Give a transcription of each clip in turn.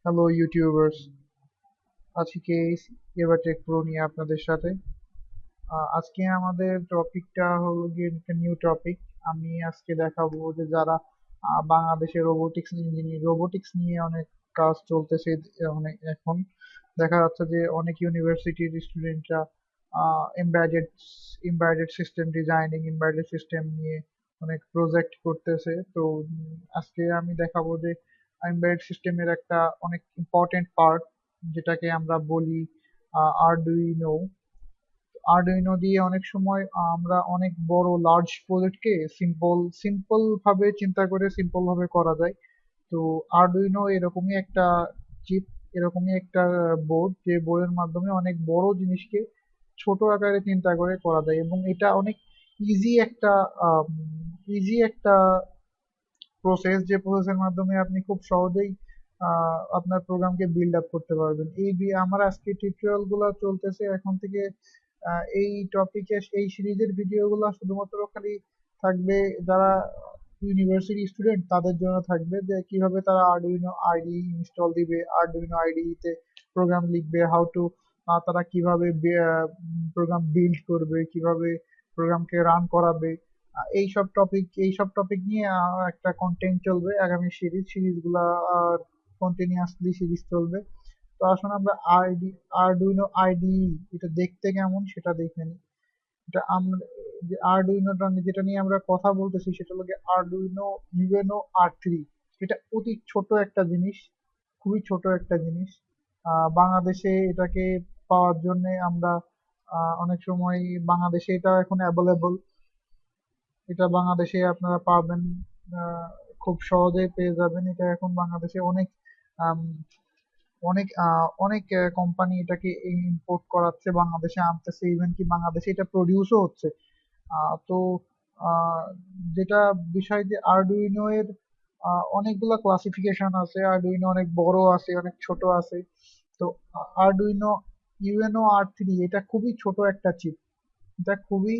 Hello YouTubers, আজকে এভারটেক pro নিয়ে আপনাদের সাথে। আজকে আমাদের টপিকটা হলো গিয়ে একটা নিউ টপিক। আমি আজকে দেখাবো যে যারা বাংলাদেশে রোবোটিক্স ইঞ্জিনিয়ার রোবোটিক্স নিয়ে অনেক কাজ চলতেছে। অনেক এখন দেখা যাচ্ছে যে অনেক ইউনিভার্সিটির স্টুডেন্টরা embedded embedded system designing, embedded system নিয়ে অনেক প্রজেক্ট করতেছে। তো আজকে আমি দেখাবো যে এমবেডেড সিস্টেমের একটা অনেক ইম্পর্টেন্ট পার্ট, যেটাকে আমরা বলি আরডুইনো। আরডুইনো দিয়ে অনেক সময় আমরা অনেক বড় লার্জ প্রজেক্টকে সিম্পল ভাবে চিন্তা করে সিম্পল ভাবে করা যায়। তো আরডুইনো এরকমই একটা চিপ, এরকমই একটা বোর্ড, যে বোর্ডের মাধ্যমে অনেক বড় জিনিসকে ছোট আকারে চিন্তা করে করা যায়, এবং এটা অনেক ইজি একটা ইজি একটা প্রসেস, যে প্রসেসের মাধ্যমে আপনি খুব সহজেই আপনার প্রোগ্রামকে বিল্ড আপ করতে পারবেন। আমার আজকে টিউটোরিয়াল গুলো চলতেছে এখন থেকে। এই টপিকে এই সিরিজের ভিডিওগুলো শুধুমাত্র খালি থাকবে যারা ইউনিভার্সিটি স্টুডেন্ট তাদের জন্য থাকবে, যে কিভাবে তারা আরডুইনো আইডি ইনস্টল দিবে, আরডুইনো আইডি তে প্রোগ্রাম লিখবে, হাউ টু তারা কিভাবে প্রোগ্রাম বিল্ড করবে, কিভাবে প্রোগ্রামকে রান করাবে। এইসব টপিক নিয়ে একটা কন্টেন্ট চলবে। আগামী সিরিজগুলা কন্টিনিউয়াসলি সিরিজ চলবে। তো আসুন আমরা আরডুইনো আইডি এটা দেখতে কেমন সেটা দেখে নিই। এটা আমরা যে আরডুইনোটা যেটা নিয়ে আমরা কথা বলতেছি সেটা হলো গিয়ে আরডুইনো ইউএনও আর 3। এটা অতি ছোট একটা জিনিস, খুবই ছোট একটা জিনিস। বাংলাদেশে এটাকে পাওয়ার জন্য আমরা অনেক সময়, বাংলাদেশে এটা এখন অ্যাভেলেবল। এটা বাংলাদেশে আপনারা পাবেন, আহ, খুব সহজেই পেয়ে যাবেন। এটা এখন বাংলাদেশে অনেক আম, অনেক কোম্পানি এটাকে ইম্পোর্ট করাচ্ছে, বাংলাদেশে আনতেছে, ইভেন কি বাংলাদেশে এটা প্রডিউসও হচ্ছে। তো আহ, যেটা বিষয় যে আরডুইনো এর অনেকগুলা ক্লাসিফিকেশন আছে। আরডুইনো অনেক বড় আছে, অনেক ছোট আছে। তো আরডুইনো ইউএনও আর 3 এটা খুবই ছোট একটা চিপ। এটা খুবই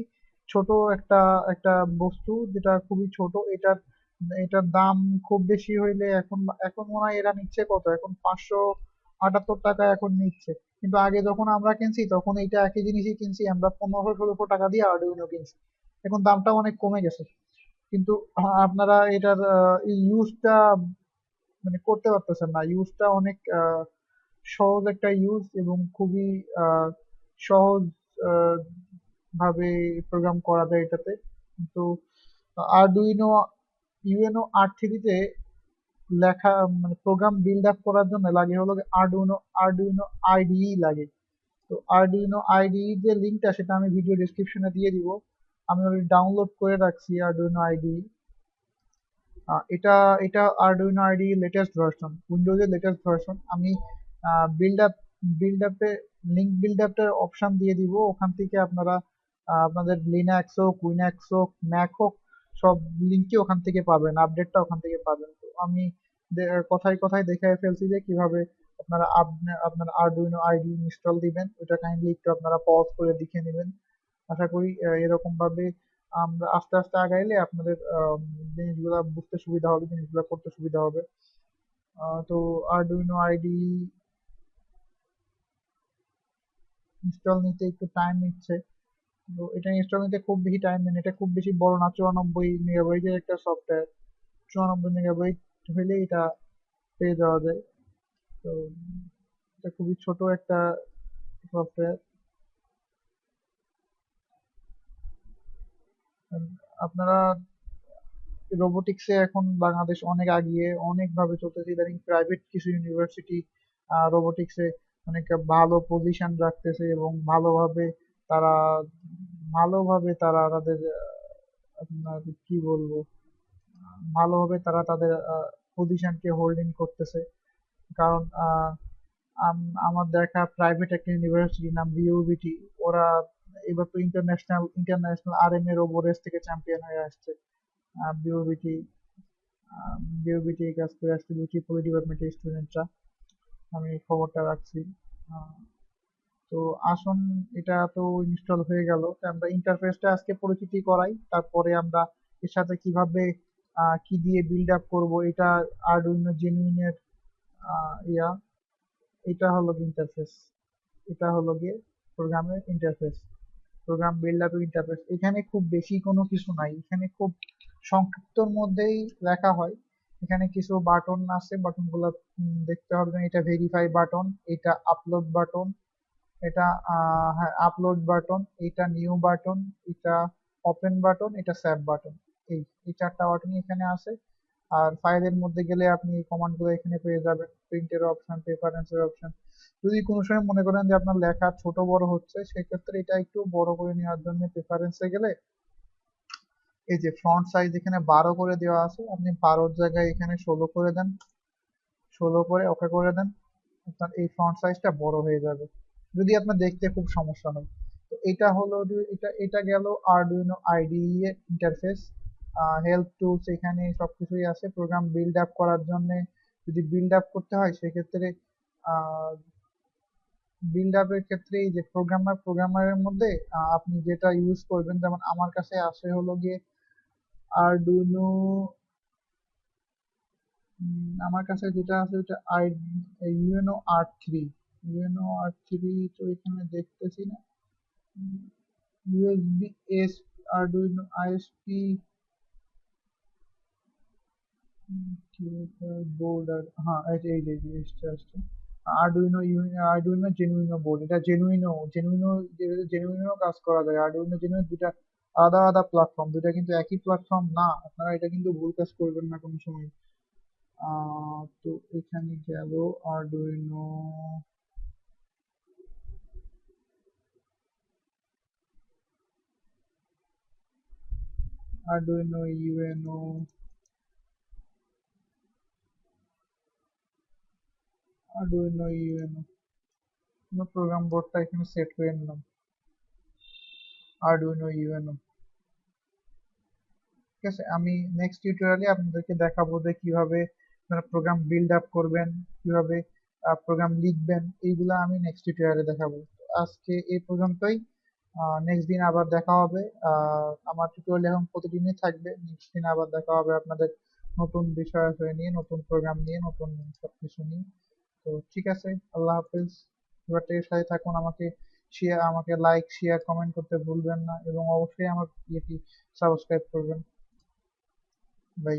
ছোট একটা একটা বস্তু, যেটা খুবই ছোট। এটার এটার দাম খুব বেশি হইলে এখন এখন মনে হয় এরা নিচ্ছে কত, এখন 578 টাকা এখন নিচ্ছে। কিন্তু আগে যখন আমরা কিনছি তখন এইটা একই জিনিসই কিনছি আমরা 1500-1600 টাকা দিয়ে আরডুইনো কিনছি। এখন দামটা অনেক কমে গেছে। কিন্তু আপনারা এটার ইউজটা মানে করতে পারতেছেন না। ইউজটা অনেক সহজ একটা ইউজ, এবং খুবই সহজ আহ, ভাবে প্রোগ্রাম করা যায় এটাতে। কিন্তু আরডুইনো ইউএনও আর 3 তে লেখা মানে প্রোগ্রাম বিল্ড আপ করার জন্য লাগে হলো আরডুইনো আইডিই লাগে। তো আরডুইনো আইডি যে লিঙ্কটা সেটা আমি ভিডিও ডেসক্রিপশনে দিয়ে দিব। আমি অলরেডি ডাউনলোড করে রাখছি আরডুইনো আইডি। এটা এটা আরডুইনো আইডি লেটেস্ট ভার্সন, উইন্ডোজের লেটেস্ট ভার্সন। আমি বিল্ড আপ বিল্ড আপে লিঙ্ক বিল্ড আপের অপশন দিয়ে দিব। ওখান থেকে আপনারা আপনাদের লিনাক্স হোক, উইন্যাক্স হোক, ম্যাক হোক, সব লিঙ্কই ওখান থেকে পাবেন, আপডেটটা ওখান থেকে পাবেন। তো আমি কথায় কথায় দেখে ফেলছি যে কিভাবে আপনারা আপনার আরডুইনো আইডি ইনস্টল দিবেন। ওটা কাইন্ডলি একটু আপনারা পজ করে দেখে নেবেন। আশা করি এরকম ভাবে আমরা আস্তে আস্তে আগাইলে আপনাদের জিনিসগুলা বুঝতে সুবিধা হবে, জিনিসগুলা করতে সুবিধা হবে। তো আরডুইনো আইডি ইনস্টল নিতে একটু টাইম নিচ্ছে। তো এটা ইনস্টল নিতে খুব বেশি টাইম নেই, এটা খুব বেশি বড় না, 94 মেগাবাইটের একটা সফটওয়্যার। 94 মেগাবাইট হইলে এটা পেয়ে যাওয়া যায়। তো এটা খুবই ছোট একটা সফটওয়্যার। আপনারা রোবোটিক্সে এখন বাংলাদেশ অনেক আগিয়ে অনেক ভাবে চলতেছে। ইদানিং প্রাইভেট কিছু ইউনিভার্সিটি রোবোটিক্সে অনেক ভালো পজিশন রাখতেছে, এবং তারা ভালোভাবে তারা তাদের আপনার কি বলবো, ভালোভাবে তারা তাদের পজিশনকে হোল্ডিং করতেছে। কারণ আমার দেখা প্রাইভেট একটা ইউনিভার্সিটি নাম বিওবিটি, ওরা এবার তো ইন্টারন্যাশনাল আরএমএ রোবো রেস থেকে চ্যাম্পিয়ন হয়ে আসছে। বিওবিটি বিওবিটি এই কাজ করে আসছে বিউটিফুল ডিপার্টমেন্টের স্টুডেন্টরা। আমি খবরটা রাখছি। আহ, তো আসুন, এটা তো ইনস্টল হয়ে গেল, তো আমরা ইন্টারফেসটা আজকে পরিচিতি করাই। তারপরে আমরা এর সাথে কিভাবে কি দিয়ে বিল্ড আপ করবো এটা আরডুইনো জেনুইনের ইয়া এটা হলো গিয়ে ইন্টারফেস, এটা হলো গিয়ে প্রোগ্রামের interface, program build up interface. এখানে খুব বেশি কোনো কিছু নাই, এখানে খুব সংক্ষিপ্তর মধ্যেই লেখা হয়। এখানে কিছু বাটন আছে, বাটনগুলো দেখতে হবে। এটা ভেরিফাই বাটন, এটা আপলোড বাটন, এটা হ্যাঁ আপলোড বাটন, এটা নিউ বাটন, এটা ওপেন বাটন, এটা সেভ বাটন। এই এই চারটা বাটনই এখানে আছে। আর ফাইলের মধ্যে গেলে আপনি এই কমান্ডগুলো এখানে পেয়ে যাবেন, প্রিন্টের অপশন, প্রেফারেন্সের অপশন। যদি কোনো সময় মনে করেন যে আপনার লেখা ছোট বড় হচ্ছে, সেক্ষেত্রে এটা একটু বড় করে নেওয়ার জন্য প্রেফারেন্সে গেলে এই যে ফ্রন্ট সাইজ এখানে 12 করে দেওয়া আছে, আপনি 12 জায়গায় এখানে 16 করে দেন, 16 করে ওকে করে দেন, আপনার এই ফ্রন্ট সাইজটা বড় হয়ে যাবে যদি আপনার দেখতে খুব সমস্যা হয়। তো এটা হলো এটা গেল আরডুইনো আইডিই এর ইন্টারফেস। হেল্প টুলস এখানে সবকিছুই আছে। প্রোগ্রাম বিল্ড আপ করার জন্য যদি বিল্ড আপ করতে হয় সেক্ষেত্রে বিল্ড আপের ক্ষেত্রে এই যে প্রোগ্রামারের মধ্যে আপনি যেটা ইউজ করবেন, যেমন আমার কাছে আসে হলো গিয়ে আরডুইনো, আমার কাছে যেটা আছে ওটা ইউএনও আর 3, ইউএনও আর 3 তো এখানে দেখতেছি না। USB S Arduino ISP board, আর হ্যাঁ এই যে এসছে আসছে আরডুইনো জেনুইনো বোর্ড। এটা জেনুইনো কাজ করা যায়। আরডুইনো জেনুইনো দুটা আলাদা আলাদা প্ল্যাটফর্ম, দুটা কিন্তু একই প্ল্যাটফর্ম না, আপনারা এটা কিন্তু ভুল কাজ করবেন না কোনো সময়। তো এখানে গেল Arduino, Arduino Uno, Arduino Uno, program বোর্ডটা এখানে সেট করে নিলাম আরডুইনো ইউএনও। ঠিক আছে, আমি নেক্সট টিউটোরিয়ালে আপনাদেরকে দেখাবো যে কিভাবে আপনারা প্রোগ্রাম বিল্ড আপ করবেন, কিভাবে প্রোগ্রাম লিখবেন, এইগুলা আমি নেক্সট টিউটোরিয়ালে দেখাবো। তো আজকে এই পর্যন্তই। নেক্সট দিন আবার দেখা হবে। আমার টিউটোরিয়াল এখন প্রতিদিনই থাকবে। নেক্সট দিন আবার দেখা হবে আপনাদের নতুন বিষয় নিয়ে, নতুন প্রোগ্রাম নিয়ে, নতুন সবকিছু নিয়ে। তো ঠিক আছে, আল্লাহ হাফেজ। এবার থেকে সাথে থাকুন। আমাকে লাইক শেয়ার কমেন্ট করতে ভুলবেন না, এবং অবশ্যই আমার ইয়েটি সাবস্ক্রাইব করবেন। বাই।